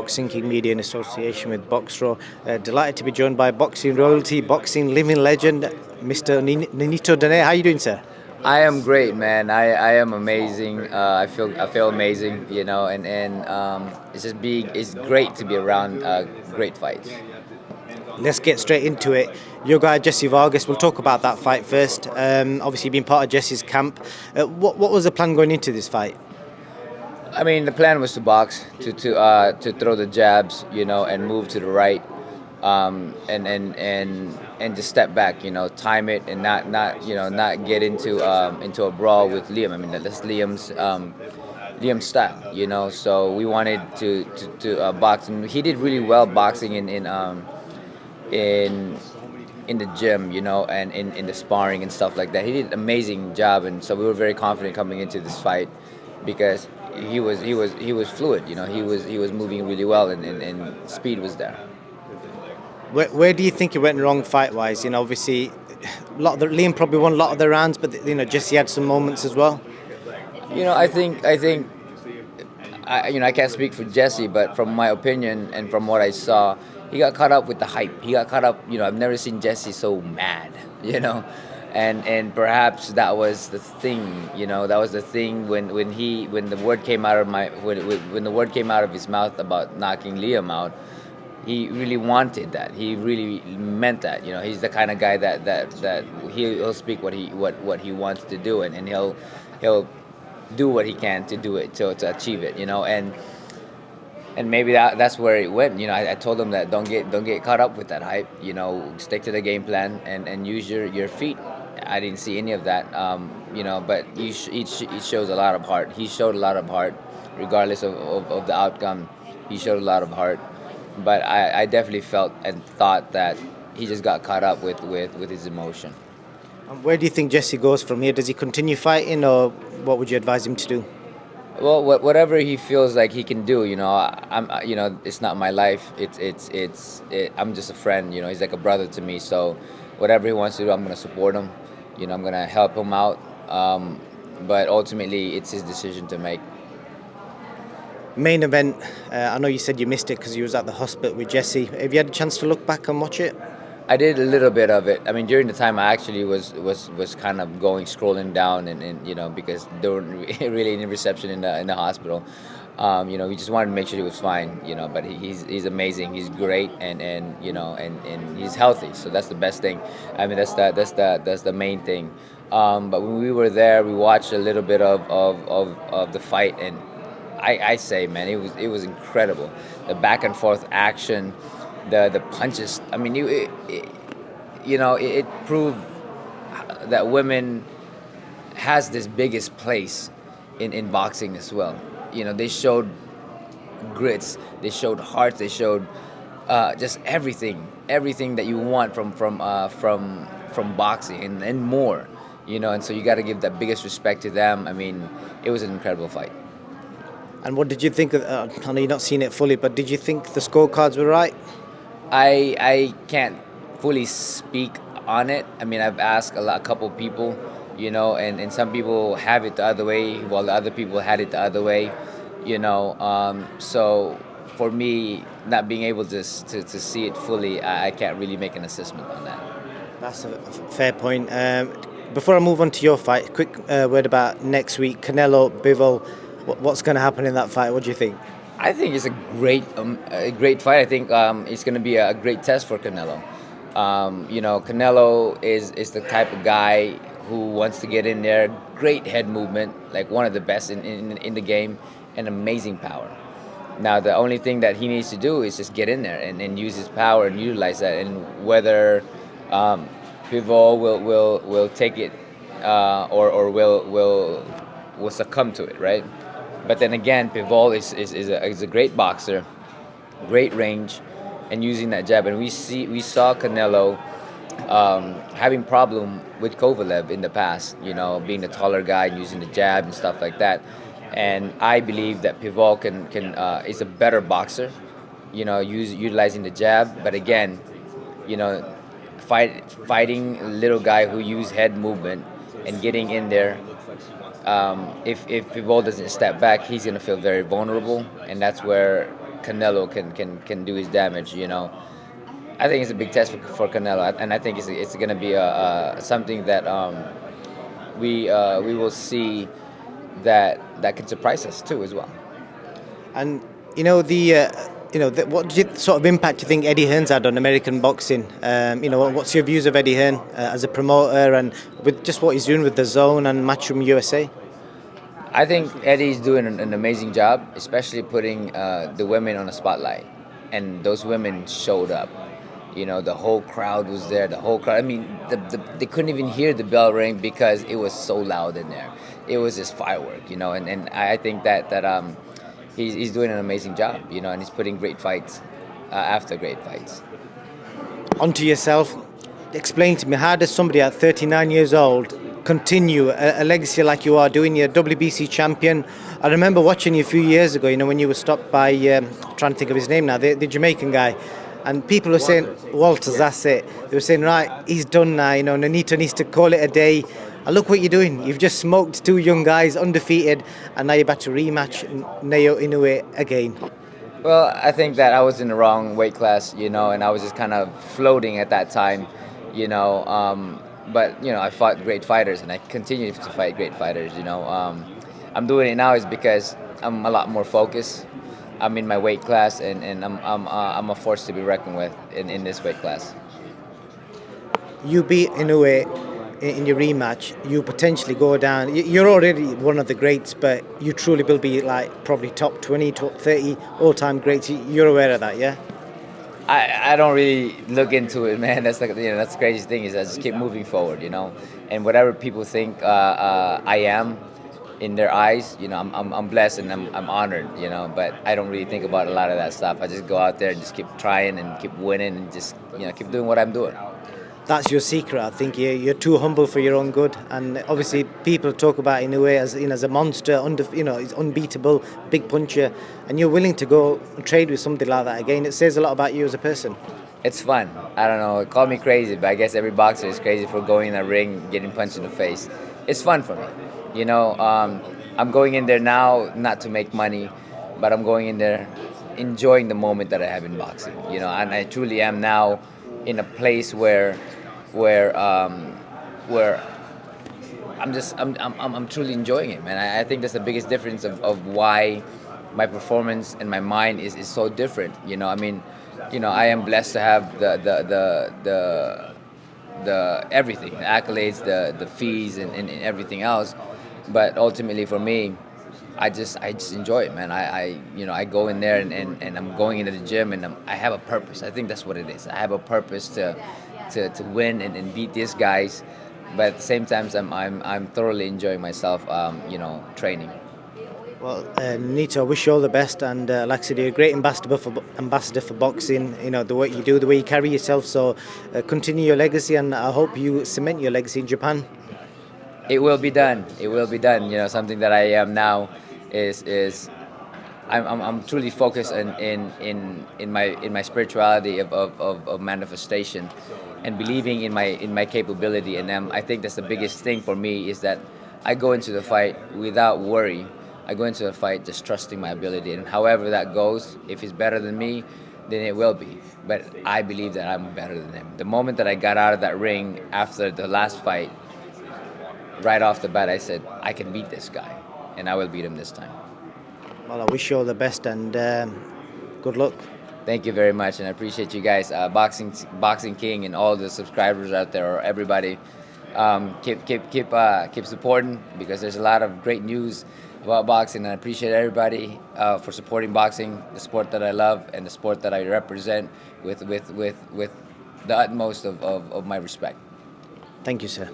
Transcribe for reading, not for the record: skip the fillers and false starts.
Boxing King Media in association with Boxro. Delighted to be joined by boxing royalty, boxing living legend, Mr. NONITO DONAIRE. How are you doing, sir? I am great, man. I am amazing. I feel amazing, it's great to be around great fights. Let's get straight into it. Your guy Jessie, we'll talk about that fight first. Obviously, being part of Jessie's camp. What was the plan going into this fight? I mean, the plan was to box, to throw the jabs, and move to the right, and just step back, time it and not get into a brawl with Liam. I mean, that's Liam's style, So we wanted to box, and he did really well boxing in the gym, and in the sparring and stuff like that. He did an amazing job, and so we were very confident coming into this fight because he was fluid, he was moving really well, and speed was there. Where do you think it went wrong fight-wise? Obviously, Liam probably won a lot of the rounds, but Jessie had some moments as well. I think I can't speak for Jessie, but from my opinion and from what I saw, he got caught up with the hype. He got caught up. I've never seen Jessie so mad. And perhaps that was the thing. That was the thing when the word came out of when the word came out of his mouth about knocking Liam out. He really wanted that. He really meant that. He's the kind of guy that he'll speak what he wants to do, and he'll do what he can to do it, to achieve it. And maybe that's where it went. I told him that don't get caught up with that hype. Stick to the game plan and use your feet. I didn't see any of that. But he shows a lot of heart. He showed a lot of heart, regardless of the outcome. He showed a lot of heart. But I definitely felt and thought that he just got caught up with his emotion. Where do you think Jessie goes from here? Does he continue fighting, or what would you advise him to do? Well, whatever he feels like he can do, it's not my life. I'm just a friend, He's like a brother to me. So, whatever he wants to do, I'm gonna support him. I'm gonna help him out. But ultimately, it's his decision to make. Main event. I know you said you missed it because you was at the hospital with Jessie. Have you had a chance to look back and watch it? I did a little bit of it. I mean, during the time, I actually was kind of scrolling down, and because there weren't really any reception in the hospital. We just wanted to make sure he was fine. But he's amazing. He's great, and he's healthy. So that's the best thing. I mean, that's the main thing. But when we were there, we watched a little bit of the fight, and I say, man, it was incredible. The back and forth action. The punches. I mean, it proved that women has this biggest place in boxing as well. They showed grits, they showed heart, they showed just everything that you want from boxing and more. And so you got to give that biggest respect to them. I mean, it was an incredible fight. And what did you think of? I know you've not seen it fully, but did you think the scorecards were right? I can't fully speak on it. I mean, I've asked a couple people, and some people have it the other way, while the other people had it the other way, So for me, not being able to see it fully, I can't really make an assessment on that. That's a fair point. Before I move on to your fight, quick word about next week, Canelo, BIVOL. What's going to happen in that fight? What do you think? I think it's a great fight. I think it's going to be a great test for Canelo. Canelo is the type of guy who wants to get in there. Great head movement, like one of the best in the game, and amazing power. Now, the only thing that he needs to do is just get in there and use his power and utilize that. And whether Bivol will take it or will succumb to it, right? But then again, Bivol is a great boxer, great range, and using that jab. And we saw Canelo having problem with Kovalev in the past, being the taller guy and using the jab and stuff like that. And I believe that Bivol is a better boxer, utilizing the jab. But again, fighting a little guy who use head movement and getting in there. If Bivol doesn't step back, he's going to feel very vulnerable, and that's where Canelo can do his damage. I think it's a big test for Canelo, and I think it's going to be something that we will see that can surprise us too as well. And what sort of impact do you think Eddie Hearn's had on American boxing? What's your views of Eddie Hearn as a promoter and with just what he's doing with the Zone and Matchroom USA? I think Eddie's doing an amazing job, especially putting the women on the spotlight, and those women showed up. The whole crowd was there. The whole crowd. I mean, they couldn't even hear the bell ring because it was so loud in there. It was just firework, and I think that he's doing an amazing job, and he's putting great fights after great fights. Onto yourself. Explain to me, how does somebody at 39 years old continue a legacy like you are doing? You're WBC champion. I remember watching you a few years ago, when you were stopped by, trying to think of his name now, the Jamaican guy. And people were saying, Walters, that's it. They were saying, right, he's done now, Nonito needs to call it a day. And look what you're doing. You've just smoked two young guys, undefeated, and now you're about to rematch Naoya Inoue again. Well, I think that I was in the wrong weight class, and I was just kind of floating at that time, but, I fought great fighters, and I continue to fight great fighters, I'm doing it now is because I'm a lot more focused. I'm in my weight class, and I'm a force to be reckoned with in this weight class. You beat Inoue in your rematch. You potentially go down. You're already one of the greats, but you truly will be probably top 20, top 30 all-time greats. You're aware of that, yeah? I don't really look into it, man. That's that's the craziest thing is I just keep moving forward, and whatever people think I am. In their eyes, I'm blessed and I'm honored, but I don't really think about a lot of that stuff. I just go out there and just keep trying and keep winning and just, keep doing what I'm doing. That's your secret, I think. You're too humble for your own good, and obviously people talk about Inoue as a monster, he's unbeatable, big puncher, and you're willing to go and trade with somebody like that again. It says a lot about you as a person. It's fun. I don't know, call me crazy, but I guess every boxer is crazy for going in a ring, getting punched in the face. It's fun for me. I'm going in there now not to make money, but I'm going in there enjoying the moment that I have in boxing. And I truly am now in a place where I'm truly enjoying it, man. I think that's the biggest difference of why my performance and my mind is so different. I am blessed to have the everything, the accolades, the fees, and everything else. But ultimately, for me, I just enjoy it, man. I go in there and I'm going into the gym and I have a purpose. I think that's what it is. I have a purpose to win and beat these guys, but at the same time, I'm thoroughly enjoying myself, training. Well, Nonito, I wish you all the best, and like I said, you're a great ambassador for boxing. The way you do, the way you carry yourself. So continue your legacy, and I hope you cement your legacy in Japan. It will be done. It will be done. Something that I am now is I'm truly focused in my spirituality of manifestation and believing in my capability. And I think that's the biggest thing for me is that I go into the fight without worry. I go into the fight just trusting my ability, and however that goes, if he's better than me, then it will be. But I believe that I'm better than him. The moment that I got out of that ring after the last fight, right off the bat, I said, I can beat this guy, and I will beat him this time. Well, I wish you all the best, and good luck. Thank you very much, and I appreciate you guys, Boxing King, and all the subscribers out there, or everybody. Keep supporting, because there's a lot of great news about boxing, and I appreciate everybody for supporting boxing, the sport that I love and the sport that I represent with the utmost of my respect. Thank you, sir.